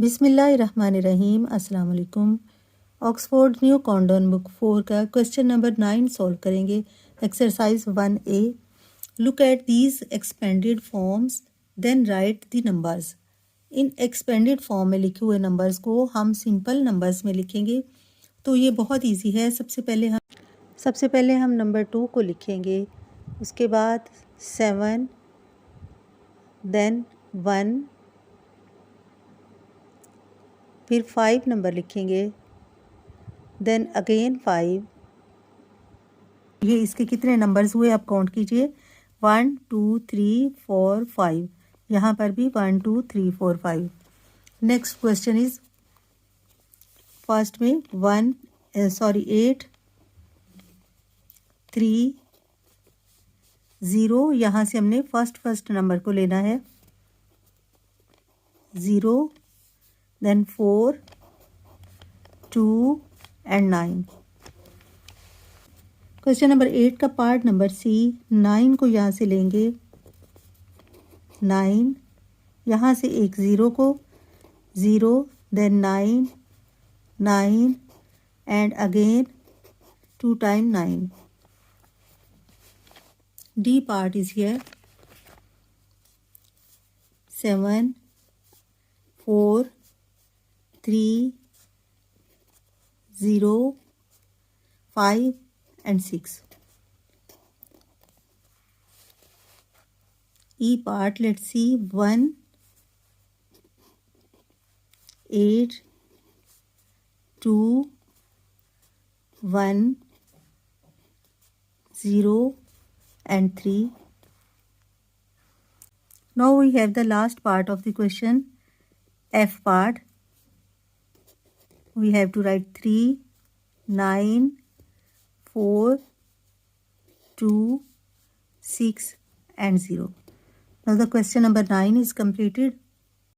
बिस्मिल्लाहिर्रहमानिर्रहीम। अस्सलाम वालेकुम। ऑक्सफोर्ड न्यू कॉन्डन बुक 4 का क्वेश्चन नंबर 9 सॉल्व करेंगे। Exercise 1A। Look at these expanded forms then write the numbers. In expanded form में लिखे हुए नंबर्स को हम सिंपल नंबर्स में लिखेंगे। तो ये बहुत इजी है। सबसे पहले हम नंबर 2 को लिखेंगे, उसके बाद 7, देन 1, फिर 5 नंबर लिखेंगे, देन अगेन 5। ये इसके कितने नंबर्स हुए आप काउंट कीजिए, 1 2 3 4 5। यहाँ पर भी 1 2 3 4 5। नेक्स्ट क्वेश्चन इज फर्स्ट में 8 3 0। यहाँ से हमने फर्स्ट नंबर को लेना है, 0, देन 4 2 एंड 9। क्वेश्चन नंबर 8 का पार्ट नंबर सी, 9 को यहाँ से लेंगे, 9, यहाँ से एक 0 को, 0, then 9 9 and again 2 time 9। D part is here, 7 4 3 0 5 and 6. E part, let's see, 1 8 2 1 0 and 3. Now we have the last part of the question, F part. We have to write 3 9 4 2 6 and 0. Now the question number 9 is completed.